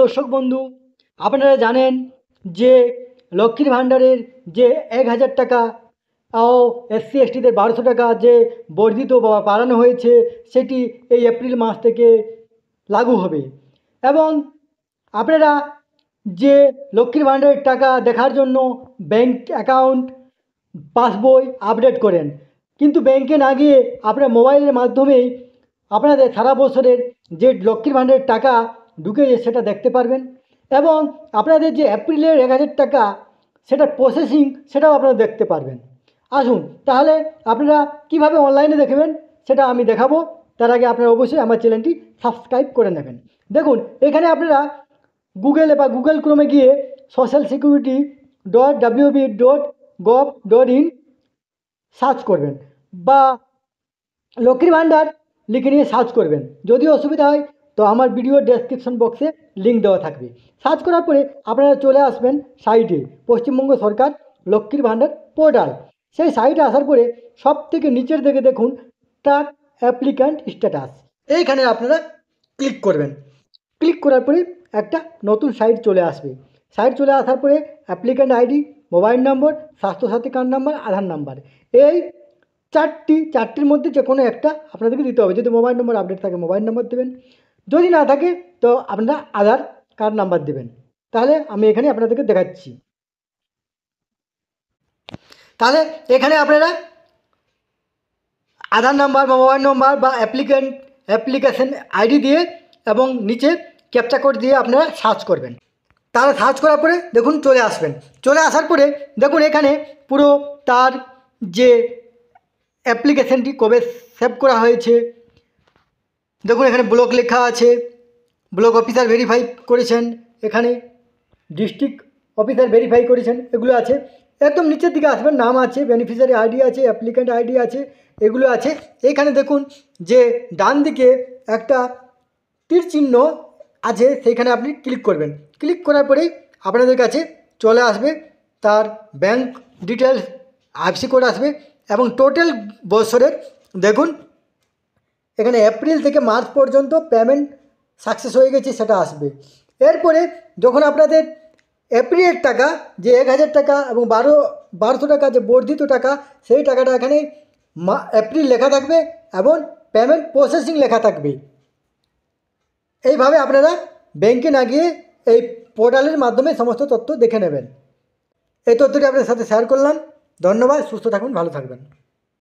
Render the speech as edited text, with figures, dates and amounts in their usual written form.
দর্শক বন্ধু, আপনারা জানেন যে লক্ষ্মীর ভাণ্ডারের যে ১,০০০ টাকা ও এসসি এসটিদের ১২০০ টাকা যে বর্ধিত বা বাড়ানো হয়েছে, সেটি এই এপ্রিল মাস থেকে লাগু হবে। এবং আপনারা যে লক্ষ্মীর ভাণ্ডারের টাকা দেখার জন্য ব্যাংক অ্যাকাউন্ট পাসবই আপডেট করেন, কিন্তু ব্যাংকে না গিয়ে আপনারা মোবাইলের মাধ্যমেই আপনাদের সারা বছরের যে লক্ষ্মীর ভাণ্ডারের টাকা ঢুকেছে সেটা দেখতে পারবেন। এবং আপনাদের যে এপ্রিলের ১,০০০ টাকা সেটার প্রসেসিং সেটাও আপনারা দেখতে পারবেন। আসুন তাহলে আপনারা কীভাবে অনলাইনে দেখবেন সেটা আমি দেখাবো। তার আগে আপনারা অবশ্যই আমার চ্যানেলটি সাবস্ক্রাইব করে নেবেন। দেখুন, এখানে আপনারা গুগলে বা গুগল ক্রোমে গিয়ে socialsecurity.wb.gov.in সার্চ করবেন বা লক্ষ্মীর ভাণ্ডার লিখে নিয়ে সার্চ করবেন। যদি অসুবিধা হয় তো আমার ভিডিও ডেসক্রিপশন বক্সে লিঙ্ক দেওয়া থাকবে। সার্চ করার পরে আপনারা চলে আসবেন সাইটে, পশ্চিমবঙ্গ সরকার লক্ষ্মীর ভাণ্ডার পোর্টাল। সেই সাইটে আসার পরে সব থেকে নিচের দিকে দেখুন ট্র্যাক অ্যাপ্লিক্যান্ট স্ট্যাটাস, এইখানে আপনারা ক্লিক করবেন। ক্লিক করার পরে একটা নতুন সাইট চলে আসবে। সাইট চলে আসার পরে applicant ID, mobile number, Swasthya Sathi card number, Aadhaar number, এই চারটির মধ্যে যে কোনো একটা আপনাদেরকে দিতে হবে। যদি মোবাইল নম্বর আপডেট থাকে মোবাইল নম্বর দেবেন, যদি না থাকে তো আপনারা আধার কার্ড নাম্বার দেবেন। তাহলে আমি এখানে আপনাদেরকে দেখাচ্ছি। তাহলে এখানে আপনারা আধার নাম্বার বা মোবাইল নম্বর বা অ্যাপ্লিকেশন আইডি দিয়ে এবং নিচে ক্যাপচা কোড দিয়ে আপনারা সার্চ করবেন। তাহলে সার্চ করার পরে দেখুন চলে আসবেন। চলে আসার পরে দেখুন এখানে পুরো তার যে অ্যাপ্লিকেশনটি কবে সেভ করা হয়েছে, দেখুন এখানে ব্লক লেখা আছে, ব্লক অফিসার ভেরিফাই করেছেন, এখানে ডিস্ট্রিক্ট অফিসার ভেরিফাই করেছেন, এগুলো আছে। একদম নিচের দিকে আসবেন, নাম আছে, বেনিফিশিয়ারি আইডি আছে, অ্যাপ্লিক্যান্ট আইডি আছে, এগুলো আছে। এইখানে দেখুন যে ডান দিকে একটা তীর চিহ্ন আছে, সেইখানে আপনি ক্লিক করবেন। ক্লিক করার পরেই আপনাদের কাছে চলে আসবে তার ব্যাংক ডিটেলস, আইএফএসসি কোড আসবে এবং টোটাল বছরের দেখুন এখানে এপ্রিল থেকে মার্চ পর্যন্ত পেমেন্ট সাকসেস হয়ে গেছে সেটা আসবে। এরপরে যখন আপনাদের এপ্রিলের টাকা যে ১,০০০ টাকা এবং ১২০০ টাকা যে বর্ধিত টাকা, সেই টাকাটা এখানে এপ্রিল লেখা থাকবে এবং পেমেন্ট প্রসেসিং লেখা থাকবে। এইভাবে আপনারা ব্যাংকে না গিয়ে এই পোর্টালের মাধ্যমে সমস্ত তথ্য দেখে নেবেন। এই তথ্যটি আপনাদের সাথে শেয়ার করলাম। ধন্যবাদ, সুস্থ থাকুন, ভালো থাকবেন।